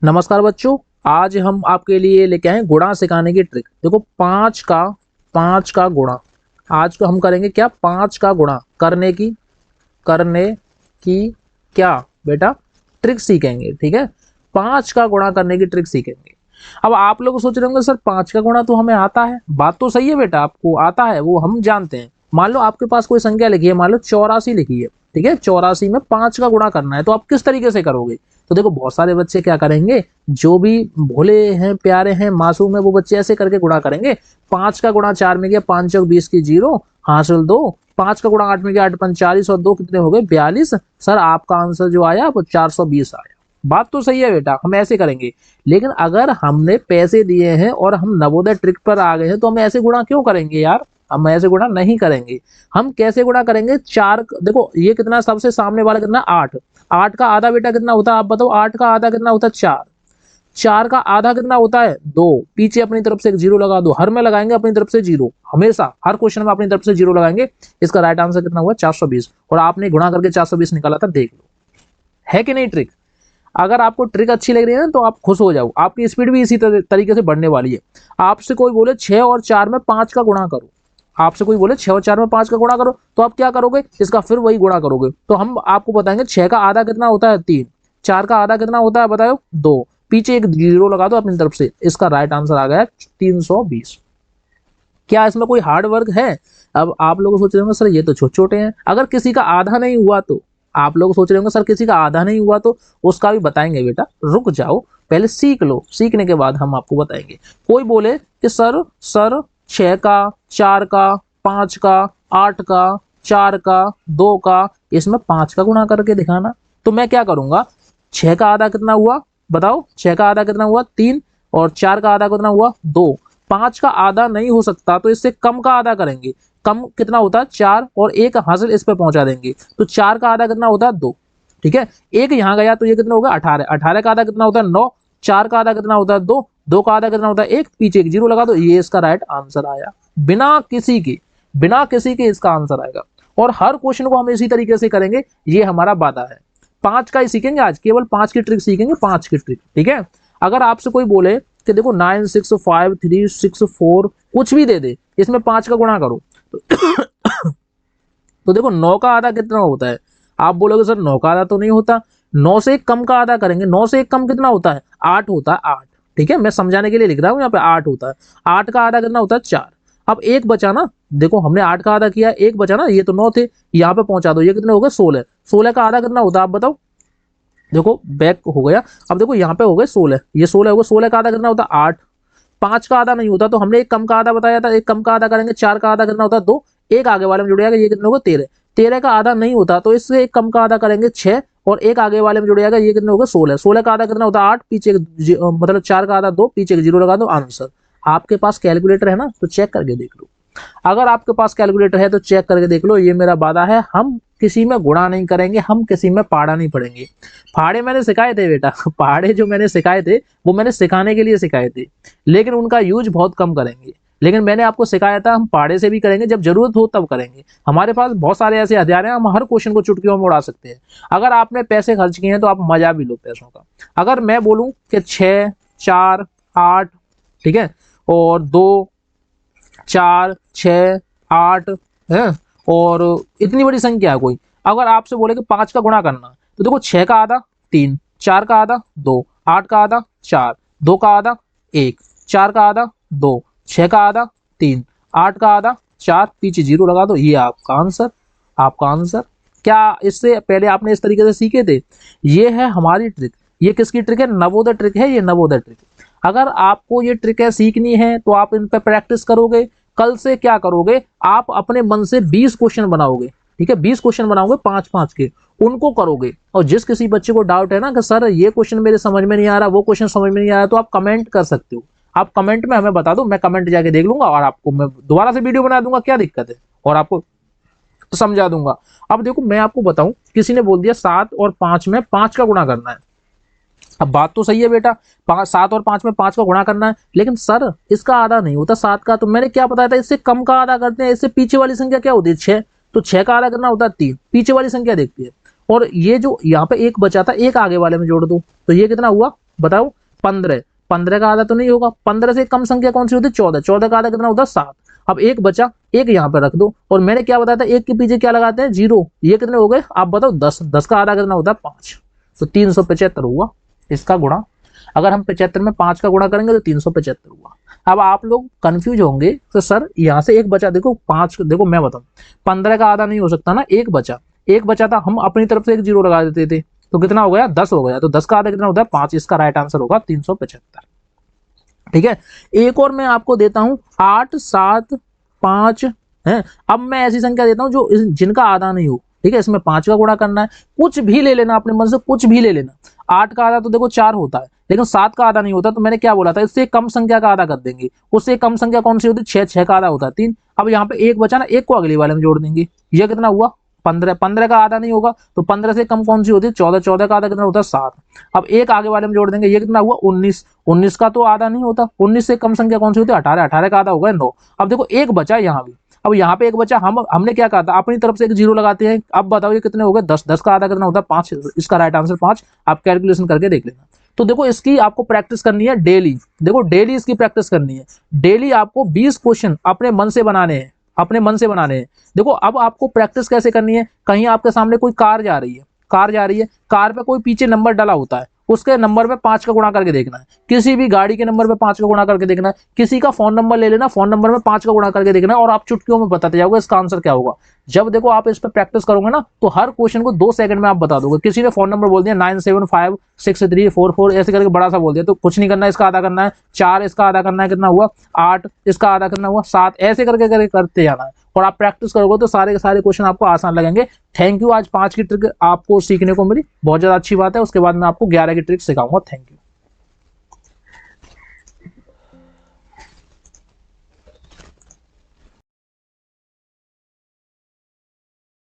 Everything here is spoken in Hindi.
नमस्कार बच्चों, आज हम आपके लिए लेके आए गुणा सिखाने की ट्रिक। देखो पांच का गुणा आज को हम करेंगे क्या, पांच का गुणा करने की क्या बेटा ट्रिक सीखेंगे। ठीक है, पांच का गुणा करने की ट्रिक सीखेंगे। अब आप लोग सोच रहे होंगे सर पांच का गुणा तो हमें आता है। बात तो सही है बेटा, आपको आता है वो हम जानते हैं। मान लो आपके पास कोई संख्या लिखी है, मान लो 84 लिखी है। ठीक है, 84 में पांच का गुणा करना है तो आप किस तरीके से करोगे। तो देखो बहुत सारे बच्चे क्या करेंगे, जो भी भोले हैं, प्यारे हैं, मासूम है, वो बच्चे ऐसे करके गुणा करेंगे। पांच का गुणा 4 में किया, 5 चौक 20 की 0 हासिल 2। पांच का गुणा 8 में किया, 8 पंच 40 और 2 कितने हो गए 42। सर आपका आंसर जो आया वो 420 आया। बात तो सही है बेटा, हम ऐसे करेंगे। लेकिन अगर हमने पैसे दिए हैं और हम नवोदय ट्रिक पर आ गए हैं तो हम ऐसे गुणा क्यों करेंगे यार, हम ऐसे गुणा नहीं करेंगे। हम कैसे गुणा करेंगे, चार देखो ये कितना, सबसे सामने वाला कितना 8। 8 का आधा बेटा कितना होता है आप बताओ, 8 का आधा कितना होता है 4। 4 का आधा कितना होता है 2। पीछे अपनी तरफ से एक जीरो लगा दो, हर में लगाएंगे अपनी तरफ से जीरो, हमेशा हर क्वेश्चन में अपनी तरफ से जीरो लगाएंगे। इसका राइट आंसर कितना हुआ 420, और आपने गुणा करके 420 निकाला था, देख लो है कि नहीं ट्रिक। अगर आपको ट्रिक अच्छी लग रही है ना तो आप खुश हो जाओ, आपकी स्पीड भी इसी तरीके से बढ़ने वाली है। आपसे कोई बोले 6 और 4 में 5 का गुणा करो, आपसे कोई बोले 6 और 4 में 5 का गुणा करो, तो आप क्या करोगे, इसका फिर वही गुणा करोगे। तो हम आपको बताएंगे 6 का आधा कितना होता है 3, 4 का आधा कितना होता है बताओ 2, पीछे एक जीरो लगा दो अपनी तरफ से। इसका राइट आंसर आ गया 320। क्या इसमें कोई हार्ड वर्क है। अब आप लोग सोच रहे होंगे सर ये तो छोटे छोटे हैं, अगर किसी का आधा नहीं हुआ तो, आप लोग सोच रहे होंगे सर किसी का आधा नहीं हुआ तो उसका भी बताएंगे। बेटा रुक जाओ, पहले सीख लो, सीखने के बाद हम आपको बताएंगे। कोई बोले कि सर 6 का, 4 का, 5 का, 8 का, 4 का, 2 का, इसमें 5 का गुणा करके दिखाना। तो मैं क्या करूंगा, 6 का आधा कितना हुआ बताओ, 6 का आधा कितना हुआ 3, और 4 का आधा कितना हुआ 2। 5 का आधा नहीं हो सकता तो इससे कम का आधा करेंगे। कम कितना होता है 4, और एक हासिल इस पे पहुंचा देंगे। तो 4 का आधा कितना होता है 2। ठीक है, एक यहाँ गया तो ये कितना होगा 18। 18 का आधा कितना होता है 9। 4 का आधा कितना होता है 2। 2 का आधा कितना होता है 1, पीछे एक जीरो लगा दो, ये इसका राइट आंसर आया। बिना किसी के इसका आंसर आएगा। और हर क्वेश्चन को हम इसी तरीके से करेंगे, ये हमारा वादा है। 5 का ही सीखेंगे आज, केवल 5 की ट्रिक सीखेंगे, 5 की ट्रिक। ठीक है, अगर आपसे कोई बोले कि देखो 9 6 5 3 6 4 कुछ भी दे दे, इसमें 5 का गुणा करो तो देखो 9 का आधा कितना होता है। आप बोलोगे सर 9 का आधा तो नहीं होता, 9 से एक कम का आधा करेंगे। 9 से एक कम कितना होता है 8 होता है, 8। ठीक है, मैं समझाने के लिए लिख रहा हूँ यहाँ पे 8 होता है। 8 का आधा कितना होता है 4। अब एक बचा ना, देखो हमने 8 का आधा किया, एक बचा ना, ये तो 9 थे, यहाँ पे पहुंचा दो, ये कितने हो गए 16। 16 का आधा कितना होता है आप बताओ, देखो बैक हो गया। अब देखो यहाँ पे हो गए 16, ये 16 हो गए, 16 का आधा कितना होता है 8। 5 का आधा नहीं होता तो हमने एक कम का आधा बताया था, एक कम का आधा करेंगे। 4 का आधा कितना होता है 2, एक आगे वाले में जुड़ जाएगा, ये कितना होगा 13। 13 का आधा नहीं होता तो इससे एक कम का आधा करेंगे 6, और एक आगे वाले में जुड़ जाएगा, ये कितना होगा 16। 16 का आधा कितना होता है 8, पीछे मतलब 4 का आधा 2, पीछे एक जीरो लगा दो, आंसर। आपके पास कैलकुलेटर है ना तो चेक करके देख लो। अगर आपके पास कैलकुलेटर है तो चेक करके देख लो, ये मेरा वादा है, हम किसी में गुणा नहीं करेंगे, हम किसी में पाड़ा नहीं पड़ेंगे। फाड़े मैंने सिखाए थे बेटा पहाड़े जो मैंने सिखाए थे वो मैंने सिखाने के लिए सिखाए थे, लेकिन उनका यूज बहुत कम करेंगे। लेकिन मैंने आपको सिखाया था हम पाड़े से भी करेंगे, जब जरूरत हो तब करेंगे। हमारे पास बहुत सारे ऐसे हथियार हैं, हम हर क्वेश्चन को चुटकियों में उड़ा सकते हैं। अगर आपने पैसे खर्च किए हैं तो आप मजा भी लो पैसों का। अगर मैं बोलूं कि 6 4 8, ठीक है, और 2 4 6 8 है, और इतनी बड़ी संख्या है कोई, अगर आपसे बोले कि 5 का गुणा करना, तो देखो 6 का आधा 3, 4 का आधा 2, 8 का आधा 4, 2 का आधा 1, 4 का आधा 2, 6 का आधा 3, 8 का आधा 4, पीछे जीरो लगा दो, ये आपका आंसर। आपका आंसर क्या इससे पहले आपने इस तरीके से सीखे थे। ये है हमारी ट्रिक। ये किसकी ट्रिक है, नवोदय ट्रिक है, ये नवोदय ट्रिक। अगर आपको ये ट्रिक है सीखनी है तो आप इन पर प्रैक्टिस करोगे। कल से क्या करोगे, आप अपने मन से 20 क्वेश्चन बनाओगे। ठीक है, 20 क्वेश्चन बनाओगे 5-5 के, उनको करोगे। और जिस किसी बच्चे को डाउट है ना कि सर ये क्वेश्चन मेरे समझ में नहीं आ रहा, वो क्वेश्चन समझ में नहीं आ रहा, तो आप कमेंट कर सकते हो। आप कमेंट में हमें बता दो, मैं कमेंट जाके देख लूंगा और आपको मैं दोबारा से वीडियो बना दूंगा, क्या दिक्कत है, और आपको समझा दूंगा। अब देखो मैं आपको बताऊं, किसी ने बोल दिया 7 और 5 में 5 का गुणा करना है। अब बात तो सही है बेटा, 7 और 5 में 5 का गुणा करना है, लेकिन सर इसका आधा नहीं होता 7 का। तो मैंने क्या बताया था, इससे कम का आधा करते हैं। इससे पीछे वाली संख्या क्या होती है 6, तो 6 का आधा करना होता है 3, पीछे वाली संख्या देखती है। और ये जो यहाँ पे एक बचा था, एक आगे वाले में जोड़ दो, तो ये कितना हुआ बताओ 15, 15 का आधा तो नहीं होगा, 15 से कम संख्या कौन सी होती है 14, 14 का आधा कितना होता है 7। अब एक बचा, एक यहाँ पे रख दो, और मैंने क्या बताया था एक के पीछे क्या लगाते हैं 0, ये कितने हो गए आप बताओ 10, 10 का आधा कितना होता है 5, तो 375 हुआ इसका गुणा। अगर हम 75 में 5 का गुणा करेंगे तो 375 हुआ। अब आप लोग कंफ्यूज होंगे तो सर यहाँ से एक बचा, देखो 5, देखो मैं बताऊं 15 का आधा नहीं हो सकता ना, एक बचा, एक बचा था, हम अपनी तरफ से एक 0 लगा देते थे तो कितना हो गया 10 हो गया, तो 10 का आधा कितना होता है 5, इसका राइट आंसर होगा 375। ठीक है, एक और मैं आपको देता हूं 8, 7, 5 है। अब मैं ऐसी संख्या देता हूं जो जिनका आधा नहीं हो, ठीक है, इसमें 5 का गुणा करना है, कुछ भी ले लेना अपने मन से, कुछ भी ले लेना। 8 का आधा तो देखो 4 होता है, लेकिन 7 का आधा नहीं होता, तो मैंने क्या बोला था इससे कम संख्या का आधा कर देंगे। उससे कम संख्या कौन सी होती है 6, 6 का आधा होता है 3। अब यहाँ पे एक बचा ना, एक को अगली वाले में जोड़ देंगे, ये कितना हुआ 15, 15 का आधा नहीं होगा तो 15 से कम कौन सी होती है 14, 14 का आधा कितना होता है 7। अब एक आगे वाले में जोड़ देंगे, ये कितना हुआ 19, 19 का तो आधा नहीं होता, 19 से कम संख्या कौन सी होती है 18, 18 का आधा होगा 9। अब देखो एक बचा यहाँ भी, अब यहाँ पे एक बचा, हमने क्या कहा था अपनी तरफ से एक 0 लगाते हैं। अब बताओ ये कितने हो गए 10, 10 का आधा कितना होता है 5, इसका राइट आंसर 5। आप कैलकुलेशन करके देख लेना। तो देखो इसकी आपको प्रैक्टिस करनी है डेली, देखो डेली इसकी प्रैक्टिस करनी है, डेली आपको 20 क्वेश्चन अपने मन से बनाने हैं, अपने मन से बनाने हैं। देखो अब आपको प्रैक्टिस कैसे करनी है, कहीं आपके सामने कोई कार जा रही है, कार जा रही है, कार पे कोई पीछे नंबर डाला होता है, उसके नंबर पे 5 का गुणा करके देखना है, किसी भी गाड़ी के नंबर पे 5 का गुणा करके देखना है, किसी का फोन नंबर ले लेना, फोन नंबर में 5 का गुणा करके देखना है, और आप चुटकियों में बताते जाओगे इसका आंसर क्या होगा। जब देखो आप इस पर प्रैक्टिस करोगे ना तो हर क्वेश्चन को 2 सेकंड में आप बता दोगे। किसी ने फोन नंबर बोल दिया 97563444 ऐसे करके बड़ा सा बोल दिया, तो कुछ नहीं करना, इसका आधा करना है 4, इसका आधा करना है कितना हुआ 8, इसका आधा करना हुआ 7, ऐसे करके करते जाना है। और आप प्रैक्टिस करोगे तो सारे के सारे क्वेश्चन आपको आसान लगेंगे। थैंक यू, आज 5 की ट्रिक आपको सीखने को मिली, बहुत ज्यादा अच्छी बात है। उसके बाद मैं आपको 11 की ट्रिक सिखाऊंगा। Thank you.